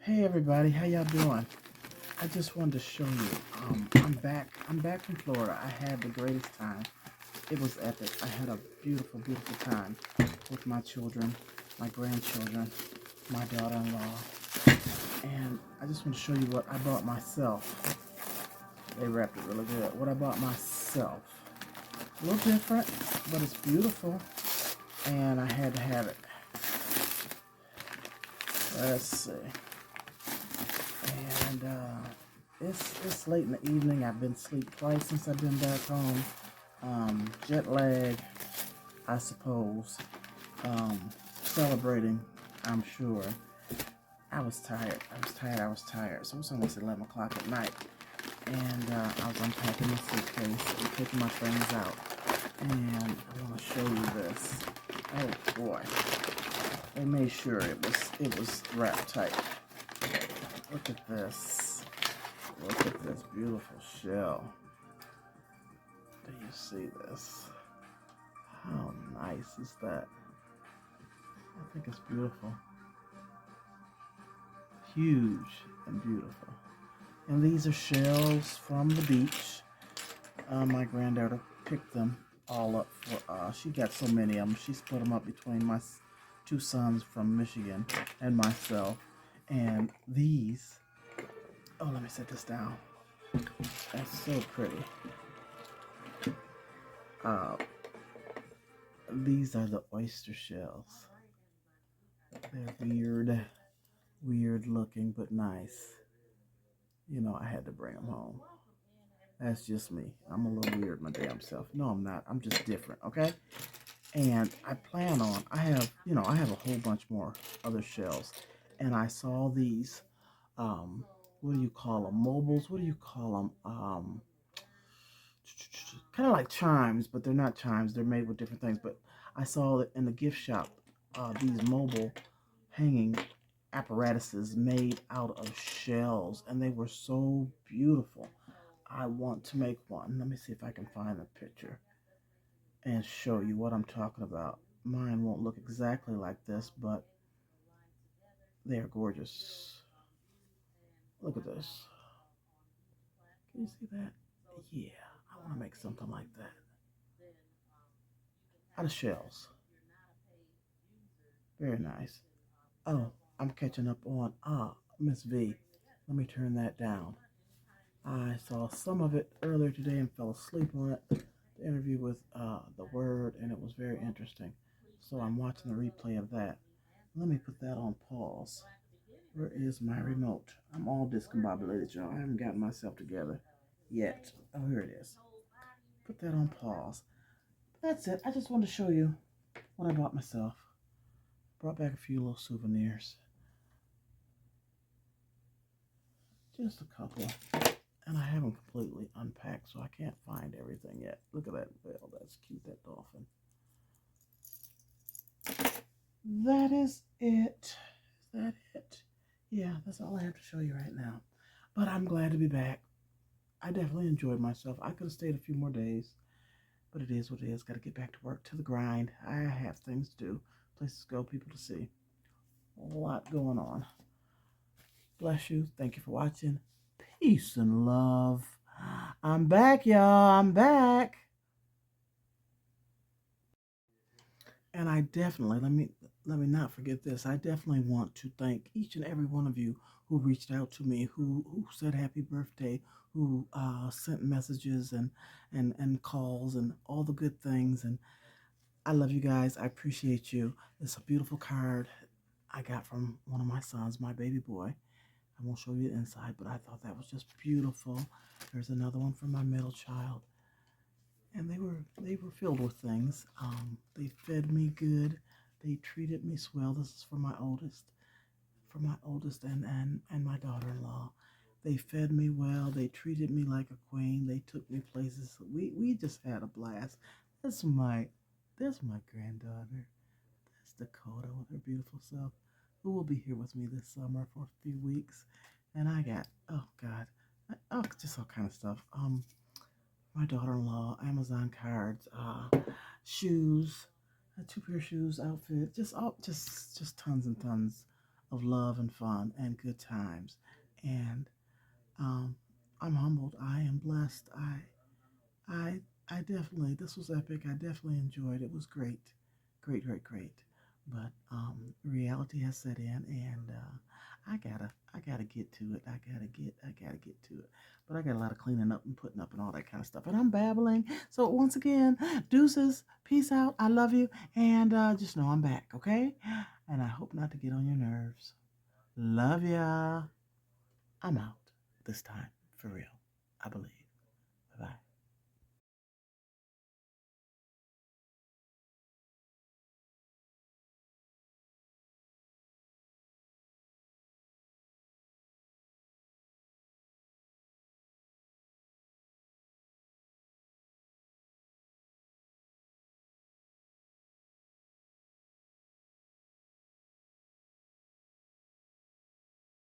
Hey everybody, how y'all doing? I just wanted to show you. I'm back. I'm back from Florida. I had the greatest time. It was epic. I had a beautiful, beautiful time with my children, my grandchildren, my daughter-in-law, and I just want to show you what I bought myself. They wrapped it really good. What I bought myself. A little different, but it's beautiful, and I had to have it. Let's see. And it's late in the evening. I've been asleep twice since I've been back home. Jet lag, I suppose. Celebrating, I'm sure. I was tired. So it's almost 11 o'clock at night. And I was unpacking my suitcase and taking my things out. And I want to show you this. Oh boy. They made sure it was wrapped tight. Look at this. Look at this beautiful shell. Do you see this? How nice is that? I think it's beautiful. Huge and beautiful. And these are shells from the beach. My granddaughter picked them all up for she got so many of them. She split them up between my two sons from Michigan and myself. And these, oh, let me set this down. That's so pretty. Uh, these are the oyster shells. They're weird looking, but nice. You know, I had to bring them home. That's just me. I'm a little weird my damn self. No, I'm not. I'm just different, okay? And I plan on, I have a whole bunch more other shells. And I saw these, what do you call them? Mobiles? What do you call them? Kind of like chimes, but they're not chimes. They're made with different things. But I saw it in the gift shop, these mobile hanging apparatuses made out of shells, and they were so beautiful. I want to make one. Let me see if I can find a picture and show you what I'm talking about. Mine won't look exactly like this, but they're gorgeous. Look at this. Can you see that? Yeah, I want to make something like that out of shells. Very nice. Oh, I'm catching up on Miss V. Let me turn that down. I saw some of it earlier today and fell asleep on it. The interview with the Word, and it was very interesting. So I'm watching the replay of that. Let me put that on pause. Where is my remote? I'm all discombobulated, y'all. I haven't gotten myself together yet. Oh, here it is. Put that on pause. That's it. I just wanted to show you what I bought myself. Brought back a few little souvenirs. Just a couple. And I haven't completely unpacked, so I can't find everything yet. Look at that veil. That's cute, that dolphin. That is it. Is that it? Yeah, that's all I have to show you right now. But I'm glad to be back. I definitely enjoyed myself. I could have stayed a few more days, but it is what it is. Got to get back to work, to the grind. I have things to do, places to go, people to see. A lot going on. Bless you. Thank you for watching. Peace and love. I'm back, y'all. I'm back. And I definitely, let me not forget this. I definitely want to thank each and every one of you who reached out to me, who said happy birthday, who sent messages and calls and all the good things. And I love you guys. I appreciate you. It's a beautiful card I got from one of my sons, my baby boy. I won't show you the inside, but I thought that was just beautiful. There's another one from my middle child, and they were filled with things. They fed me good. They treated me swell. This is for my oldest and my daughter-in-law. They fed me well. They treated me like a queen. They took me places. We just had a blast. That's my granddaughter. That's Dakota with her beautiful self, who will be here with me this summer for a few weeks. And I got, oh God, just all kind of stuff. My daughter-in-law, Amazon cards, shoes, two pair of shoes, outfit, just tons and tons of love and fun and good times. And um, I'm humbled. I am blessed. I, I definitely, this was epic. I definitely enjoyed it. It was great, great, great, great. But reality has set in, and I gotta get to it. I gotta get to it. But I got a lot of cleaning up and putting up and all that kind of stuff. And I'm babbling. So once again, deuces, peace out. I love you, and just know I'm back, okay? And I hope not to get on your nerves. Love ya. I'm out this time, for real. I believe.